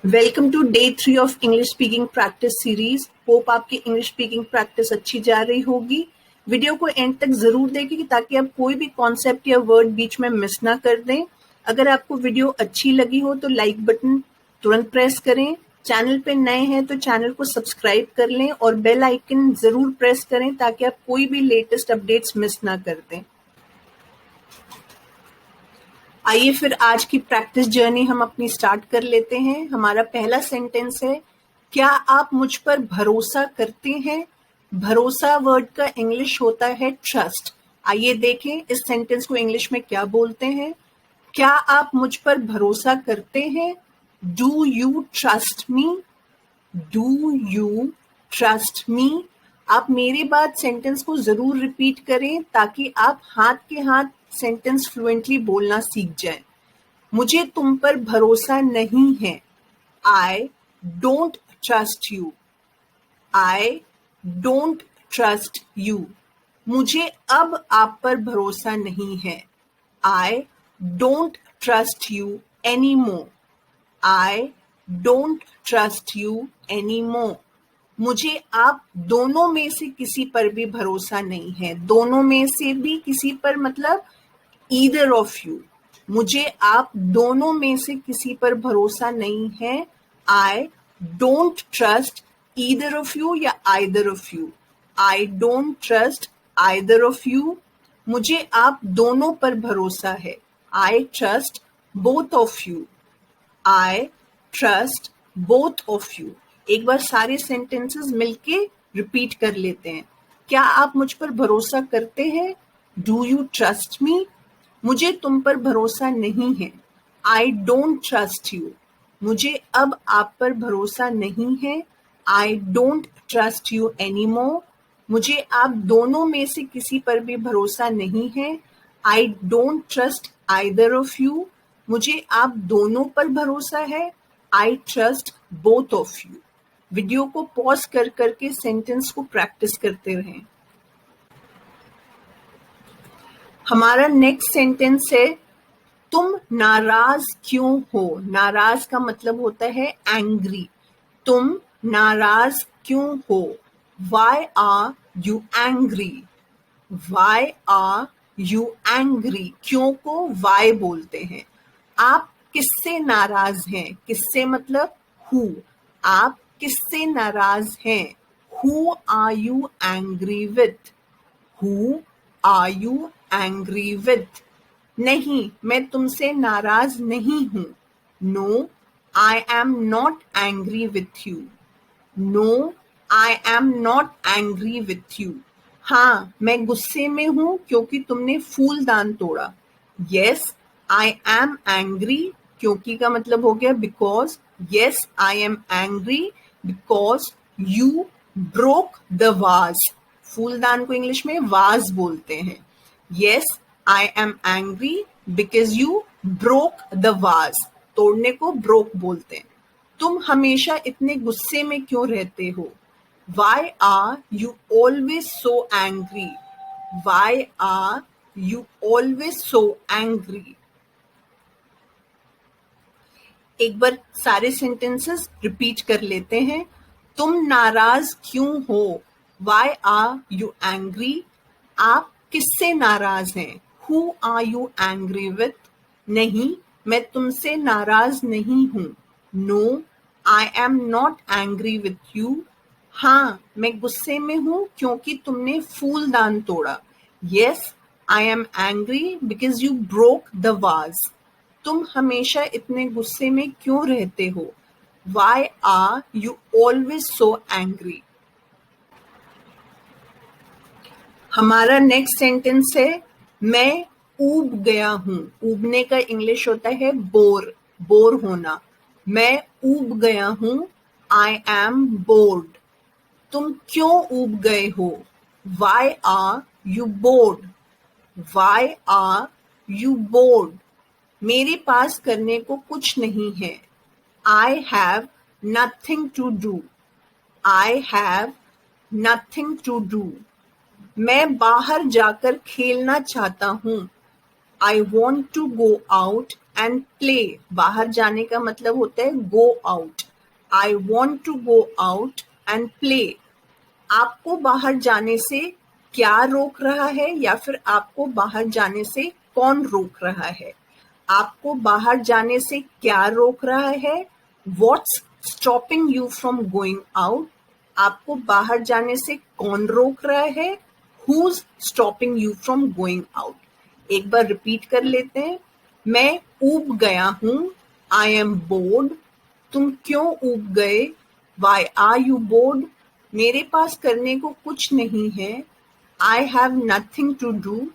Welcome to day 3 of English speaking practice series. Hope आपकी English speaking practice अच्छी जा रही होगी। वीडियो को एंड तक जरूर देखें ताकि आप कोई भी कॉन्सेप्ट या वर्ड बीच में मिस ना कर दें। अगर आपको वीडियो अच्छी लगी हो तो लाइक बटन तुरंत प्रेस करें। चैनल पे नए हैं तो चैनल को सब्सक्राइब कर लें और बेल आइकन जरूर प्रेस करें ताकि आप कोई भी लेटेस्ट अपडेट्स मिस ना कर दें। आइए फिर आज की प्रैक्टिस जर्नी हम अपनी स्टार्ट कर लेते हैं। हमारा पहला सेंटेंस है, क्या आप मुझ पर भरोसा करते हैं? भरोसा वर्ड का इंग्लिश होता है ट्रस्ट। आइए देखें इस सेंटेंस को इंग्लिश में क्या बोलते हैं। क्या आप मुझ पर भरोसा करते हैं? Do you trust me? Do you trust me? आप मेरी बात सेंटेंस को जरूर रिपीट करें ताकि आप हाथ के हाथ सेंटेंस फ्लुएंटली बोलना सीख जाएं। मुझे तुम पर भरोसा नहीं है। I don't trust you. I don't trust you. मुझे अब आप पर भरोसा नहीं है। I don't trust you any more. I don't trust you any more. मुझे आप दोनों में से किसी पर भी भरोसा नहीं है। दोनों में से भी किसी पर मतलब ईदर ऑफ यू। मुझे आप दोनों में से किसी पर भरोसा नहीं है। I don't trust either of you या either of you. I don't trust either of you. मुझे आप दोनों पर भरोसा है। I trust both of you. I trust both of you. एक बार सारे सेंटेंसेस मिलके रिपीट कर लेते हैं। क्या आप मुझ पर भरोसा करते हैं? Do you trust me? मुझे तुम पर भरोसा नहीं है। I don't trust you. मुझे अब आप पर भरोसा नहीं है। I don't trust you any more. मुझे आप दोनों में से किसी पर भी भरोसा नहीं है। I don't trust either of you. मुझे आप दोनों पर भरोसा है। I trust both of you. Video को पॉज कर करके सेंटेंस को प्रैक्टिस करते रहें। हमारा नेक्स्ट सेंटेंस है, तुम नाराज क्यों हो? नाराज का मतलब होता है एंग्री। तुम नाराज क्यों हो? Why are you angry? Why are you angry? क्यों को why बोलते हैं। आप किससे नाराज हैं? किससे मतलब who। आप किससे नाराज हैं? Who are you angry with? Who are you angry with? नहीं, मैं तुमसे नाराज नहीं हूं। No, I am not angry with you. No, I am not angry with you. हाँ, मैं गुस्से में हूं क्योंकि तुमने फूलदान तोड़ा। Yes, I am angry। क्योंकि का मतलब हो गया because। Yes, I am angry because you broke the vase। फूलदान को इंग्लिश में वाज बोलते हैं। Yes, I am angry because you broke the vase। तोड़ने को broke बोलते हैं। तुम हमेशा इतने गुस्से में क्यों रहते हो? Why are you always so angry? Why are you always so angry? एक बार सारे सेंटेंसेस रिपीट कर लेते हैं। तुम नाराज क्यों हो? Why are you angry? आप किससे नाराज हैं? Who are you angry with? नहीं, मैं तुमसे नाराज नहीं हूं। No, I am not angry with you। हाँ, मैं गुस्से में हूं क्योंकि तुमने फूलदान तोड़ा। Yes, I am angry because you broke the vase। तुम हमेशा इतने गुस्से में क्यों रहते हो? Why are you always so angry? हमारा नेक्स्ट सेंटेंस है, मैं ऊब गया हूं। ऊबने का इंग्लिश होता है बोर। बोर होना। मैं ऊब गया हूं। I am board. तुम क्यों ऊब गए हो? Why are you bored? Why are you bored? मेरे पास करने को कुछ नहीं है। I have nothing to do। I have nothing to do। मैं बाहर जाकर खेलना चाहता हूँ। I want to go out and play. बाहर जाने का मतलब होता है go out. I want to go out and play. आपको बाहर जाने से क्या रोक रहा है या फिर आपको बाहर जाने से कौन रोक रहा है? आपको बाहर जाने से क्या रोक रहा है? What's stopping you from going out? आपको बाहर जाने से कौन रोक रहा है? Who's stopping you from going out? एक बार रिपीट कर लेते हैं। मैं ऊब गया हूं। I am bored. तुम क्यों ऊब गए? Why are you bored? मेरे पास करने को कुछ नहीं है। I have nothing to do.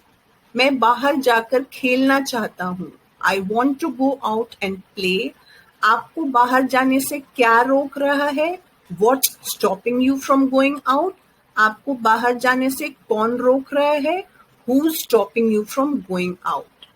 मैं बाहर जाकर खेलना चाहता हूँ। I want to go out and play. आपको बाहर जाने से क्या रोक रहा है? What's stopping you from going out? आपको बाहर जाने से कौन रोक रहा है? Who's stopping you from going out?